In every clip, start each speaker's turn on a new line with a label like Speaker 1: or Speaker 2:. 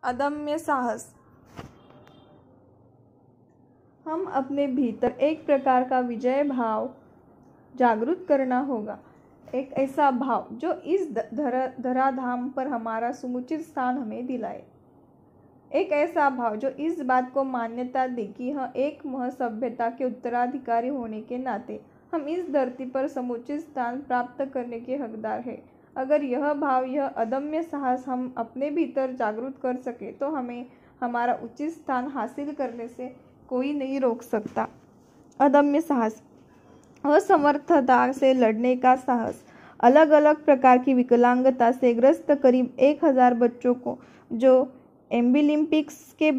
Speaker 1: अदम्य साहस। हम अपने भीतर एक प्रकार का विजय भाव जागृत करना होगा, एक ऐसा भाव जो इस धराधाम पर हमारा समुचित स्थान हमें दिलाए, एक ऐसा भाव जो इस बात को मान्यता दे कि हम एक महासभ्यता के उत्तराधिकारी होने के नाते हम इस धरती पर समुचित स्थान प्राप्त करने के हकदार हैं। अगर यह भाव, यह अदम्य साहस हम अपने भीतर जागृत कर सके तो हमें हमारा उचित स्थान हासिल करने से कोई नहीं रोक सकता। अदम्य साहस, असमर्थता से लड़ने का साहस। अलग अलग प्रकार की विकलांगता से ग्रस्त करीब 1000 बच्चों को जो एबिलिम्पिक्स में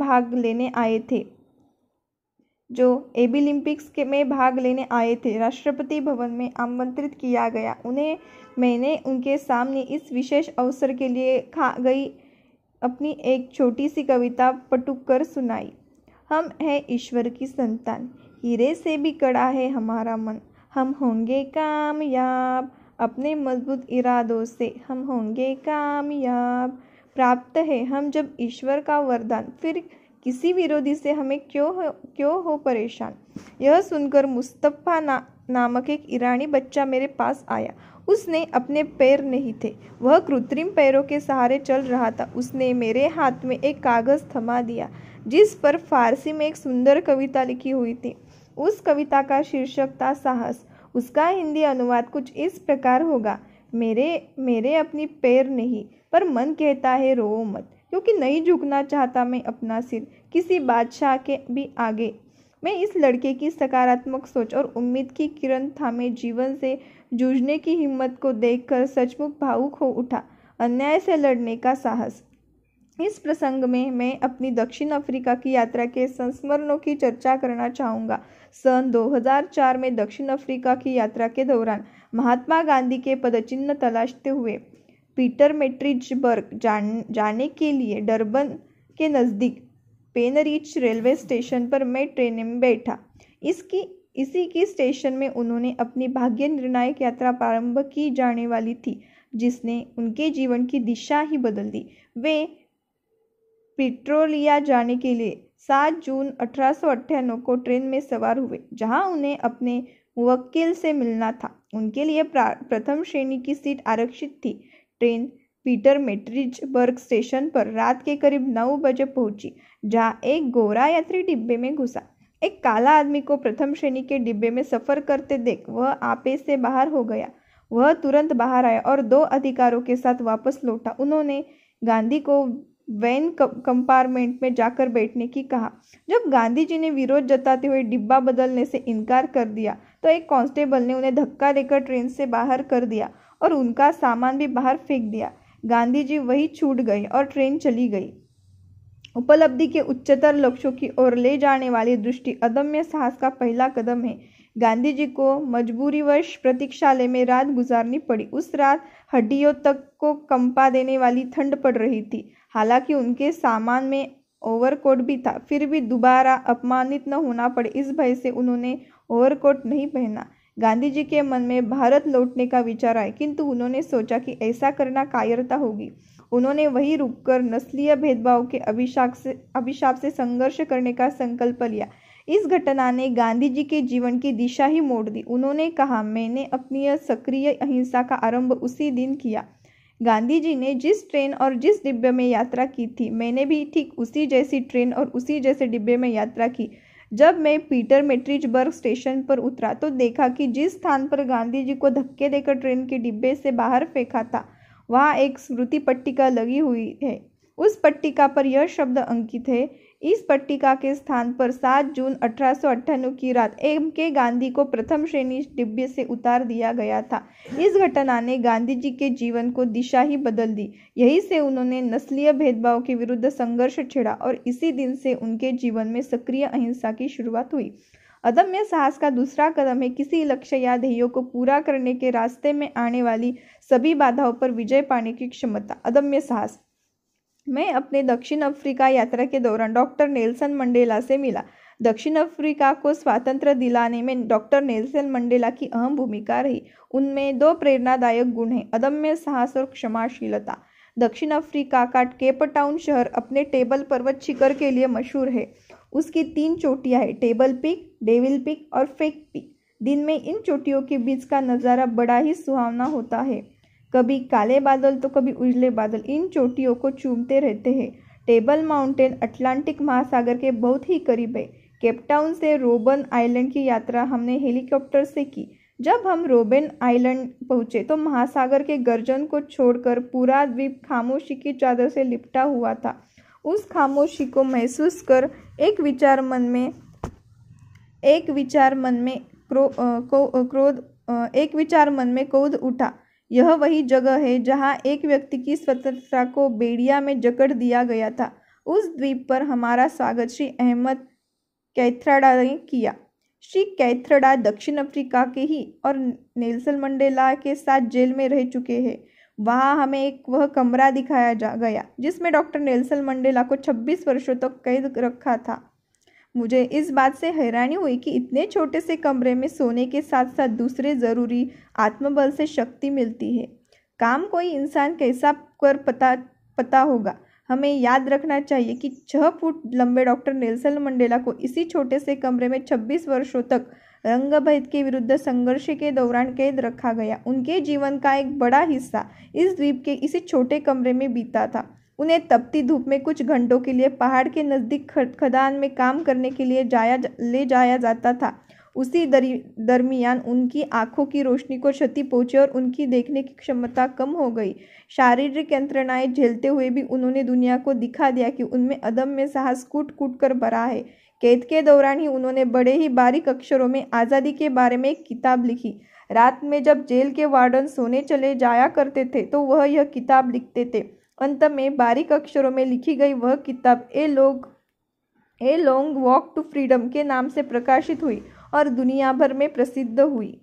Speaker 1: भाग लेने आए थे राष्ट्रपति भवन में आमंत्रित किया गया। उन्हें मैंने उनके सामने इस विशेष अवसर के लिए गई अपनी एक छोटी सी कविता पटुक कर सुनाई। हम हैं ईश्वर की संतान, हीरे से भी कड़ा है हमारा मन, हम होंगे कामयाब, अपने मजबूत इरादों से हम होंगे कामयाब। प्राप्त है हम जब ईश्वर का वरदान, फिर किसी विरोधी से हमें क्यों हो परेशान। यह सुनकर मुस्तफ़ा नामक एक ईरानी बच्चा मेरे पास आया। उसने अपने पैर नहीं थे, वह कृत्रिम पैरों के सहारे चल रहा था। उसने मेरे हाथ में एक कागज़ थमा दिया जिस पर फारसी में एक सुंदर कविता लिखी हुई थी। उस कविता का शीर्षक था साहस। उसका हिंदी अनुवाद कुछ इस प्रकार होगा, मेरे अपनी पैर नहीं, पर मन कहता है रो मत, क्योंकि नहीं झुकना चाहता मैं अपना सिर किसी बादशाह के भी आगे। मैं इस लड़के की सकारात्मक सोच और उम्मीद की किरण थामे जीवन से जूझने की हिम्मत को देखकर सचमुच भावुक हो उठा। अन्याय से लड़ने का साहस। इस प्रसंग में मैं अपनी दक्षिण अफ्रीका की यात्रा के संस्मरणों की चर्चा करना चाहूँगा। सन 2004 में दक्षिण अफ्रीका की यात्रा के दौरान महात्मा गांधी के पदचिन्ह तलाशते हुए पीटरमेट्रिजबर्ग जाने के लिए डरबन के नज़दीक पेनरिच रेलवे स्टेशन पर मैं ट्रेन में बैठा। इसी की स्टेशन में उन्होंने अपनी भाग्य निर्णायक यात्रा प्रारंभ की जाने वाली थी, जिसने उनके जीवन की दिशा ही बदल दी। वे प्रिटोरिया जाने के लिए 7 जून 1898 को ट्रेन में सवार हुए, जहां उन्हें अपने मुवक्किल से मिलना था। उनके लिए प्रथम श्रेणी की सीट आरक्षित थी। ट्रेन पीटरमेट्रिजबर्ग स्टेशन पर रात के करीब 9 बजे पहुंची, जहां एक गोरा यात्री डिब्बे में घुसा। एक काला आदमी को प्रथम श्रेणी के डिब्बे में सफ़र करते देख वह आपे से बाहर हो गया। वह तुरंत बाहर आया और 2 अधिकारों के साथ वापस लौटा। उन्होंने गांधी को वैन कंपार्टमेंट में जाकर बैठने की कहा। जब गांधी जी ने विरोध जताते हुए डिब्बा बदलने से इनकार कर दिया तो एक कांस्टेबल ने उन्हें धक्का देकर ट्रेन से बाहर कर दिया और उनका सामान भी बाहर फेंक दिया। गांधी जी वहीं छूट गए और ट्रेन चली गई। उपलब्धि के उच्चतर लक्ष्यों की ओर ले जाने वाली दृष्टि अदम्य साहस का पहला कदम है। गांधी जी को मजबूरीवश प्रतीक्षालय में रात गुजारनी पड़ी। उस रात हड्डियों तक को कंपा देने वाली ठंड पड़ रही थी। हालांकि उनके सामान में ओवरकोट भी था, फिर भी दोबारा अपमानित न होना पड़े इस भय से उन्होंने ओवरकोट नहीं पहना। गांधी जी के मन में भारत लौटने का विचार आया, किंतु उन्होंने सोचा कि ऐसा करना कायरता होगी। उन्होंने वहीं रुककर नस्लीय भेदभाव के अभिशाप से संघर्ष करने का संकल्प लिया। इस घटना ने गांधी जी के जीवन की दिशा ही मोड़ दी। उन्होंने कहा, मैंने अपनी सक्रिय अहिंसा का आरंभ उसी दिन किया। गांधी जी ने जिस ट्रेन और जिस डिब्बे में यात्रा की थी, मैंने भी ठीक उसी जैसी ट्रेन और उसी जैसे डिब्बे में यात्रा की। जब मैं पीटरमेट्रिजबर्ग स्टेशन पर उतरा तो देखा कि जिस स्थान पर गांधी जी को धक्के देकर ट्रेन के डिब्बे से बाहर फेंका था, वहाँ एक स्मृति पट्टिका लगी हुई है। उस पट्टिका पर यह शब्द अंकित है, इस पट्टिका के स्थान पर 7 जून 1898 की रात M.K. गांधी को प्रथम श्रेणी डिब्बे से उतार दिया गया था। इस घटना ने गांधी जी के जीवन को दिशा ही बदल दी। यहीं से उन्होंने नस्लीय भेदभाव के विरुद्ध संघर्ष छेड़ा और इसी दिन से उनके जीवन में सक्रिय अहिंसा की शुरुआत हुई। अदम्य साहस का दूसरा कदम है किसी लक्ष्य या ध्येय को पूरा करने के रास्ते में आने वाली सभी बाधाओं पर विजय पाने की क्षमता। अदम्य साहस। मैं अपने दक्षिण अफ्रीका यात्रा के दौरान डॉक्टर नेल्सन मंडेला से मिला। दक्षिण अफ्रीका को स्वातंत्र्य दिलाने में डॉक्टर नेल्सन मंडेला की अहम भूमिका रही। उनमें 2 प्रेरणादायक गुण हैं, अदम्य साहस और क्षमाशीलता। दक्षिण अफ्रीका का केप टाउन शहर अपने टेबल पर्वत शिखर के लिए मशहूर है। उसकी 3 चोटियां हैं, टेबल पीक, डेविल पीक और फेक पीक। दिन में इन चोटियों के बीच का नज़ारा बड़ा ही सुहावना होता है। कभी काले बादल तो कभी उजले बादल इन चोटियों को चूमते रहते हैं। टेबल माउंटेन अटलांटिक महासागर के बहुत ही करीब है। केप टाउन से रोबन आइलैंड की यात्रा हमने हेलीकॉप्टर से की। जब हम रोबन आइलैंड पहुंचे तो महासागर के गर्जन को छोड़कर पूरा द्वीप खामोशी की चादर से लिपटा हुआ था। उस खामोशी को महसूस कर एक विचार मन में क्रोध उठा। यह वही जगह है जहां एक व्यक्ति की स्वतंत्रता को बेड़िया में जकड़ दिया गया था। उस द्वीप पर हमारा स्वागत श्री अहमद कैथ्राडा ने किया। श्री कैथ्राडा दक्षिण अफ्रीका के ही और नेल्सन मंडेला के साथ जेल में रह चुके हैं। वहां हमें वह कमरा दिखाया गया जिसमें डॉक्टर नेल्सन मंडेला को 26 वर्षों तक कैद रखा था। मुझे इस बात से हैरानी हुई कि इतने छोटे से कमरे में सोने के साथ साथ दूसरे ज़रूरी आत्मबल से शक्ति मिलती है। काम कोई इंसान कैसा कर पता होगा। हमें याद रखना चाहिए कि 6 फुट लंबे डॉक्टर नेल्सन मंडेला को इसी छोटे से कमरे में 26 वर्षों तक रंगभेद के विरुद्ध संघर्ष के दौरान कैद रखा गया। उनके जीवन का एक बड़ा हिस्सा इस द्वीप के इसी छोटे कमरे में बीता था। उन्हें तपती धूप में कुछ घंटों के लिए पहाड़ के नज़दीक खदान में काम करने के लिए ले जाया जाता था। उसी दरमियान उनकी आंखों की रोशनी को क्षति पहुंची और उनकी देखने की क्षमता कम हो गई। शारीरिक यंत्रणाएं झेलते हुए भी उन्होंने दुनिया को दिखा दिया कि उनमें अदम्य साहस कूट कूट कर भरा है। कैद के दौरान ही उन्होंने बड़े ही बारीक अक्षरों में आज़ादी के बारे में एक किताब लिखी। रात में जब जेल के वार्डन सोने चले जाया करते थे तो वह यह किताब लिखते थे। अंत में बारीक अक्षरों में लिखी गई वह किताब a long walk to freedom के नाम से प्रकाशित हुई और दुनिया भर में प्रसिद्ध हुई।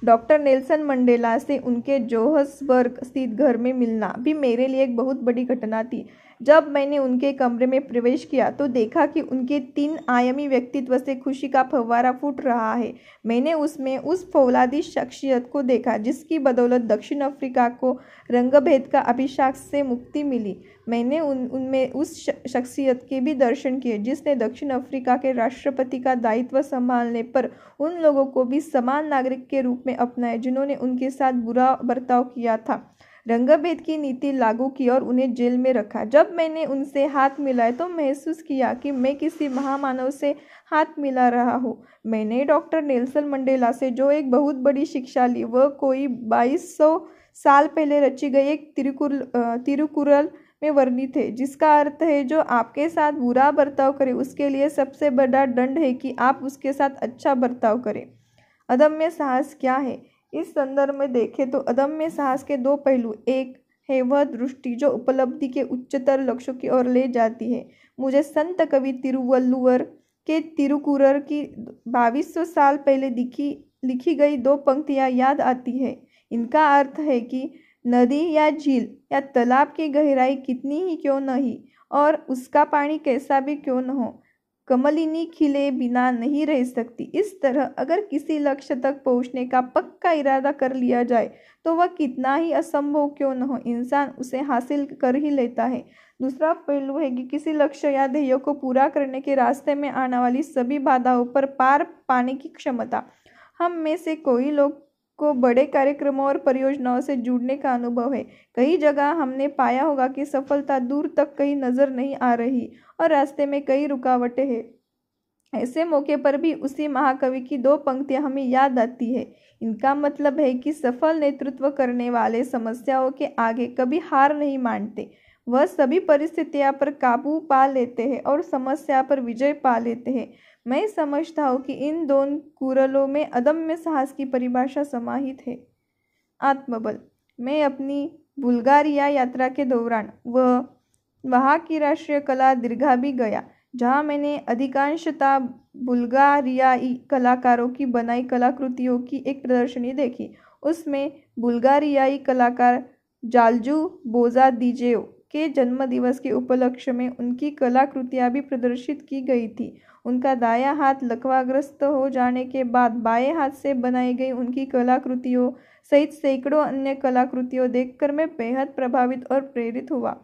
Speaker 1: डॉक्टर नेल्सन मंडेला से उनके जोहान्सबर्ग स्थित घर में मिलना भी मेरे लिए एक बहुत बड़ी घटना थी। जब मैंने उनके कमरे में प्रवेश किया तो देखा कि उनके 3 आयामी व्यक्तित्व से खुशी का फव्वारा फूट रहा है। मैंने उसमें उस फौलादी शख्सियत को देखा जिसकी बदौलत दक्षिण अफ्रीका को रंगभेद का अभिशाप से मुक्ति मिली। मैंने उनमें उस शख्सियत के भी दर्शन किए जिसने दक्षिण अफ्रीका के राष्ट्रपति का दायित्व संभालने पर उन लोगों को भी समान नागरिक के रूप में अपनाया जिन्होंने उनके साथ बुरा बर्ताव किया था, रंगभेद की नीति लागू की और उन्हें जेल में रखा। जब मैंने उनसे हाथ मिलाए तो महसूस किया कि मैं किसी महामानव से हाथ मिला रहा हूँ। मैंने डॉक्टर नेल्सन मंडेला से जो एक बहुत बड़ी शिक्षा ली वह कोई 2200 साल पहले रची गई एक तिरुकुरल में वर्णित है, जिसका अर्थ है जो आपके साथ बुरा बर्ताव करे उसके लिए सबसे बड़ा दंड है कि आप उसके साथ अच्छा बर्ताव करें। अदम्य साहस क्या है? इस संदर्भ में देखें तो अदम्य साहस के 2 पहलू। एक है वह दृष्टि जो उपलब्धि के उच्चतर लक्ष्यों की ओर ले जाती है। मुझे संत कवि तिरुवल्लुवर के तिरुकुरल की 2200 साल पहले लिखी गई 2 पंक्तियां याद आती है। इनका अर्थ है कि नदी या झील या तालाब की गहराई कितनी ही क्यों नहीं और उसका पानी कैसा भी क्यों न हो, कमलिनी खिले बिना नहीं रह सकती। इस तरह अगर किसी लक्ष्य तक पहुंचने का पक्का इरादा कर लिया जाए तो वह कितना ही असंभव क्यों न हो, इंसान उसे हासिल कर ही लेता है। दूसरा पहलू है कि किसी लक्ष्य या ध्येय को पूरा करने के रास्ते में आने वाली सभी बाधाओं पर पार पाने की क्षमता। हम में से कोई लोग को बड़े कार्यक्रमों और परियोजनाओं से जुड़ने का अनुभव है। कई जगह हमने पाया होगा कि सफलता दूर तक कहीं नजर नहीं आ रही और रास्ते में कई रुकावटें हैं। ऐसे मौके पर भी उसी महाकवि की 2 पंक्तियां हमें याद आती है। इनका मतलब है कि सफल नेतृत्व करने वाले समस्याओं के आगे कभी हार नहीं मानते। वह सभी परिस्थितियों पर काबू पा लेते हैं और समस्या पर विजय पा लेते हैं। मैं समझता हूँ कि इन 2 कुरलों में अदम्य साहस की परिभाषा समाहित है। आत्मबल। मैं अपनी बुल्गारिया यात्रा के दौरान वहाँ की राष्ट्रीय कला दीर्घा भी गया, जहाँ मैंने अधिकांशतः बुल्गारियाई कलाकारों की बनाई कलाकृतियों की एक प्रदर्शनी देखी। उसमें बुल्गारियाई कलाकार जाल्जू बोजादीजेव के जन्मदिवस के उपलक्ष्य में उनकी कलाकृतियाँ भी प्रदर्शित की गई थी। उनका दायां हाथ लकवाग्रस्त हो जाने के बाद बाएं हाथ से बनाई गई उनकी कलाकृतियों सहित सैकड़ों अन्य कलाकृतियों देखकर मैं बेहद प्रभावित और प्रेरित हुआ।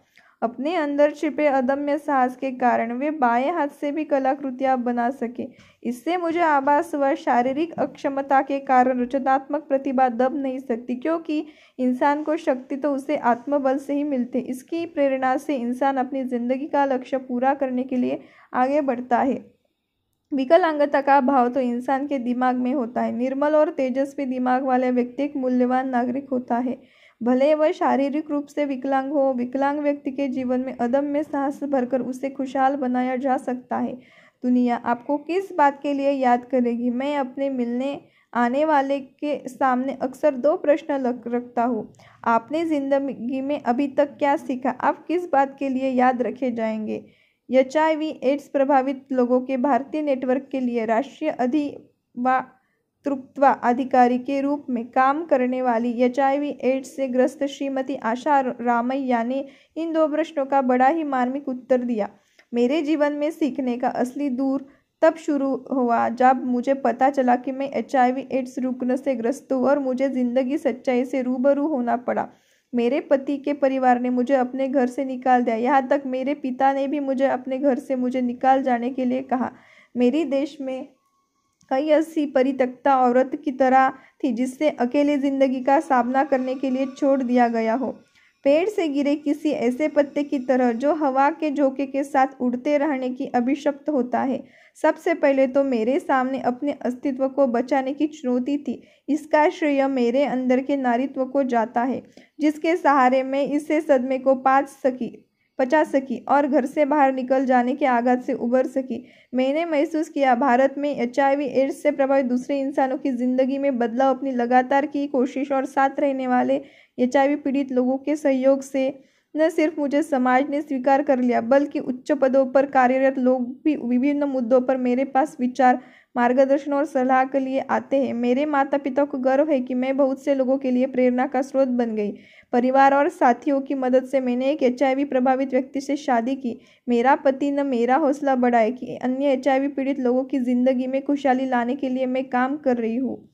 Speaker 1: अपने अंदर छिपे अदम्य साहस के कारण वे बाएं हाथ से भी कलाकृतियां बना सके। इससे मुझे आभास हुआ, शारीरिक अक्षमता के कारण रचनात्मक प्रतिभा दब नहीं सकती, क्योंकि इंसान को शक्ति तो उसे आत्मबल से ही मिलती। इसकी प्रेरणा से इंसान अपनी जिंदगी का लक्ष्य पूरा करने के लिए आगे बढ़ता है। विकलांगता का भाव तो इंसान के दिमाग में होता है। निर्मल और तेजस्वी दिमाग वाला व्यक्ति एक मूल्यवान नागरिक होता है, भले वह शारीरिक रूप से विकलांग हो। विकलांग व्यक्ति के जीवन में अदम्य साहस भरकर उसे खुशहाल बनाया जा सकता है। दुनिया आपको किस बात के लिए याद करेगी? मैं अपने मिलने आने वाले के सामने अक्सर दो प्रश्न रखता हूँ। आपने जिंदगी में अभी तक क्या सीखा? आप किस बात के लिए याद रखे जाएंगे? HIV/AIDS प्रभावित लोगों के भारतीय नेटवर्क के लिए राष्ट्रीय अधिवक्तृत्व अधिकारी के रूप में काम करने वाली HIV/AIDS से ग्रस्त श्रीमती आशा रामैया ने इन दो प्रश्नों का बड़ा ही मार्मिक उत्तर दिया। मेरे जीवन में सीखने का असली दौर तब शुरू हुआ जब मुझे पता चला कि मैं HIV/AIDS रुग्ण से ग्रस्त हूँ और मुझे जिंदगी सच्चाई से रूबरू होना पड़ा। मेरे पति के परिवार ने मुझे अपने घर से निकाल दिया, यहाँ तक मेरे पिता ने भी मुझे अपने घर से मुझे निकाल जाने के लिए कहा। मेरी देश में कई ऐसी परित्यक्ता औरत की तरह थी जिससे अकेले जिंदगी का सामना करने के लिए छोड़ दिया गया हो, पेड़ से गिरे किसी ऐसे पत्ते की तरह जो हवा के झोंके के साथ उड़ते रहने की अभिशप्त होता है। सबसे पहले तो मेरे सामने अपने अस्तित्व को बचाने की चुनौती थी। इसका श्रेय मेरे अंदर के नारीत्व को जाता है, जिसके सहारे मैं इसे सदमे को पचा सकी और घर से बाहर निकल जाने के आघात से उबर सकी। मैंने महसूस किया, भारत में HIV/AIDS से प्रभावित दूसरे इंसानों की जिंदगी में बदलाव अपनी लगातार की कोशिश और साथ रहने वाले HIV पीड़ित लोगों के सहयोग से न सिर्फ मुझे समाज ने स्वीकार कर लिया, बल्कि उच्च पदों पर कार्यरत लोग भी विभिन्न मुद्दों पर मेरे पास विचार, मार्गदर्शन और सलाह के लिए आते हैं। मेरे माता पिता को गर्व है कि मैं बहुत से लोगों के लिए प्रेरणा का स्रोत बन गई। परिवार और साथियों की मदद से मैंने एक HIV प्रभावित व्यक्ति से शादी की। मेरा पति ने मेरा हौसला बढ़ाया कि अन्य HIV पीड़ित लोगों की जिंदगी में खुशहाली लाने के लिए मैं काम कर रही हूँ।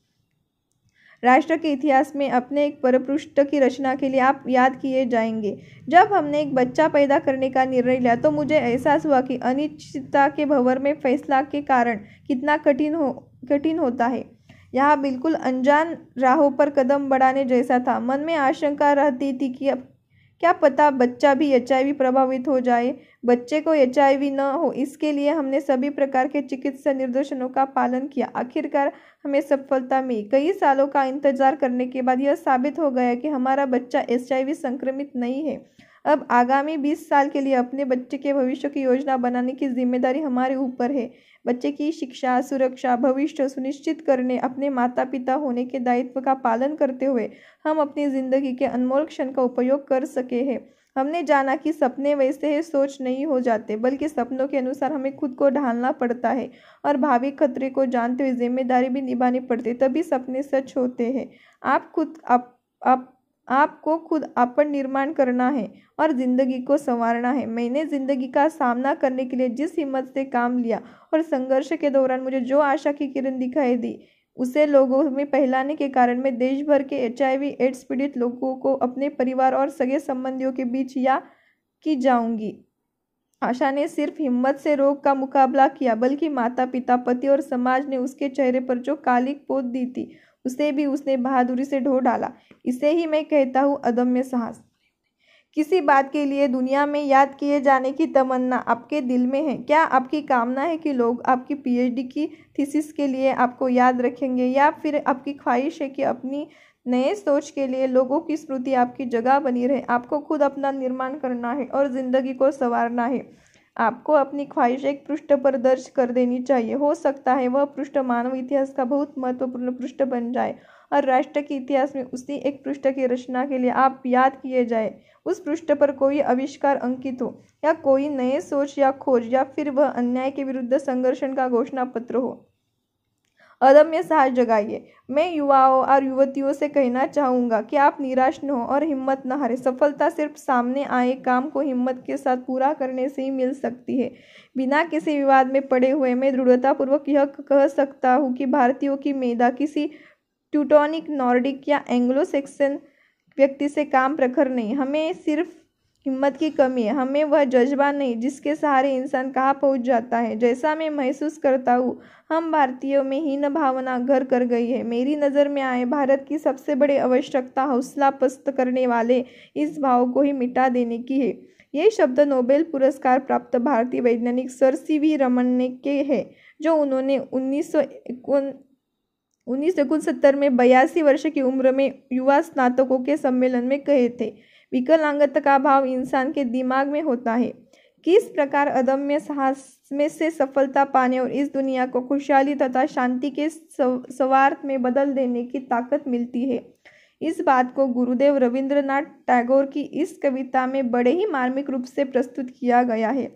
Speaker 1: राष्ट्र के इतिहास में अपने एक परपृष्ठ की रचना के लिए आप याद किए जाएंगे। जब हमने एक बच्चा पैदा करने का निर्णय लिया तो मुझे एहसास हुआ कि अनिश्चितता के भंवर में फैसला के कारण कितना कठिन होता है। यह बिल्कुल अनजान राहों पर कदम बढ़ाने जैसा था। मन में आशंका रहती थी कि अब क्या पता बच्चा भी HIV प्रभावित हो जाए, बच्चे को HIV न हो। इसके लिए हमने सभी प्रकार के चिकित्सा निर्देशों का पालन किया। आखिरकार हमें सफलता मिली। कई सालों का इंतजार करने के बाद यह साबित हो गया कि हमारा बच्चा HIV संक्रमित नहीं है। अब आगामी 20 साल के लिए अपने बच्चे के भविष्य की योजना बनाने की जिम्मेदारी हमारे ऊपर है। बच्चे की शिक्षा, सुरक्षा, भविष्य सुनिश्चित करने अपने माता पिता होने के दायित्व का पालन करते हुए हम अपनी जिंदगी के अनमोल क्षण का उपयोग कर सके हैं। हमने जाना कि सपने वैसे ही सोच नहीं हो जाते, बल्कि सपनों के अनुसार हमें खुद को ढालना पड़ता है और भावी खतरे को जानते हुए जिम्मेदारी भी निभानी पड़ती है, तभी सपने सच होते हैं। आपको खुद अपन निर्माण करना है और जिंदगी को संवारना है। मैंने जिंदगी का सामना करने के लिए जिस हिम्मत से काम लिया और संघर्ष के दौरान मुझे जो आशा की किरण दिखाई दी, उसे लोगों में फैलाने के कारण मैं देश भर के HIV/AIDS पीड़ित लोगों को अपने परिवार और सगे संबंधियों के बीच की जाऊंगी। आशा ने सिर्फ हिम्मत से रोग का मुकाबला किया, बल्कि माता पिता, पति और समाज ने उसके चेहरे पर जो कालिक पोत दी थी, उसे भी उसने बहादुरी से ढो डाला। इसे ही मैं कहता हूँ अदम्य साहस। किसी बात के लिए दुनिया में याद किए जाने की तमन्ना आपके दिल में है क्या? आपकी कामना है कि लोग आपकी PhD की थीसिस के लिए आपको याद रखेंगे, या फिर आपकी ख्वाहिश है कि अपनी नए सोच के लिए लोगों की स्मृति आपकी जगह बनी रहे? आपको खुद अपना निर्माण करना है और जिंदगी को संवारना है। आपको अपनी ख्वाहिश एक पृष्ठ पर दर्ज कर देनी चाहिए। हो सकता है वह पृष्ठ मानव इतिहास का बहुत महत्वपूर्ण पृष्ठ बन जाए और राष्ट्र के इतिहास में उसी एक पृष्ठ की रचना के लिए आप याद किए जाए। उस पृष्ठ पर कोई आविष्कार अंकित हो, या कोई नए सोच या खोज, या फिर वह अन्याय के विरुद्ध संघर्ष का घोषणा पत्र हो। अदम्य साहस जगाइए। मैं युवाओं और युवतियों से कहना चाहूँगा कि आप निराश न हो और हिम्मत न हारें। सफलता सिर्फ सामने आए काम को हिम्मत के साथ पूरा करने से ही मिल सकती है। बिना किसी विवाद में पड़े हुए मैं दृढ़तापूर्वक यह कह सकता हूँ कि भारतीयों की मेधा किसी ट्यूटोनिक, नॉर्डिक या एंग्लो सेक्सन व्यक्ति से काम प्रखर नहीं। हमें सिर्फ हिम्मत की कमी है, हमें वह जज्बा नहीं जिसके सहारे इंसान कहाँ पहुँच जाता है। जैसा मैं महसूस करता हूँ, हम भारतीयों में हीन भावना घर कर गई है। मेरी नज़र में आए भारत की सबसे बड़ी आवश्यकता हौसला पस्त करने वाले इस भाव को ही मिटा देने की है। ये शब्द नोबेल पुरस्कार प्राप्त भारतीय वैज्ञानिक सर सी.वी. रमन के हैं, जो उन्होंने 1969 में 82 वर्ष की उम्र में युवा स्नातकों के सम्मेलन में कहे थे। विकलांगता का भाव इंसान के दिमाग में होता है। किस प्रकार अदम्य साहस में से सफलता पाने और इस दुनिया को खुशहाली तथा शांति के सवार्थ में बदल देने की ताकत मिलती है, इस बात को गुरुदेव रविंद्रनाथ टैगोर की इस कविता में बड़े ही मार्मिक रूप से प्रस्तुत किया गया है।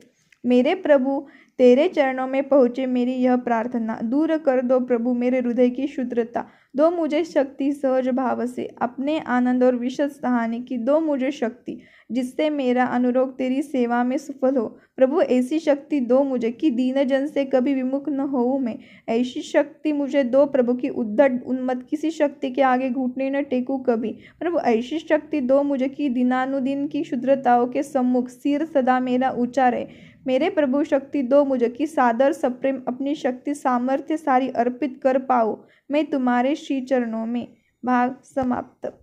Speaker 1: मेरे प्रभु, तेरे चरणों में पहुँचे मेरी यह प्रार्थना, दूर कर दो प्रभु मेरे हृदय की शुद्रता, दो मुझे शक्ति सहज भाव से अपने आनंद और विशद सहाने की, दो मुझे शक्ति जिससे मेरा अनुरोध तेरी सेवा में सफल हो। प्रभु ऐसी शक्ति दो मुझे कि दीन जन से कभी विमुख न होऊं मैं। ऐसी शक्ति मुझे दो प्रभु की उद्धट उन्मत्त किसी शक्ति के आगे घुटने न टेकूं कभी। प्रभु ऐसी शक्ति दो मुझे कि दिनानुदिन की शुद्रताओं के सम्मुख सिर सदा मेरा ऊंचा रहे। मेरे प्रभु शक्ति दो मुझे कि सादर सप्रेम अपनी शक्ति सामर्थ्य सारी अर्पित कर पाऊँ मैं तुम्हारे श्री चरणों में। भाग समाप्त।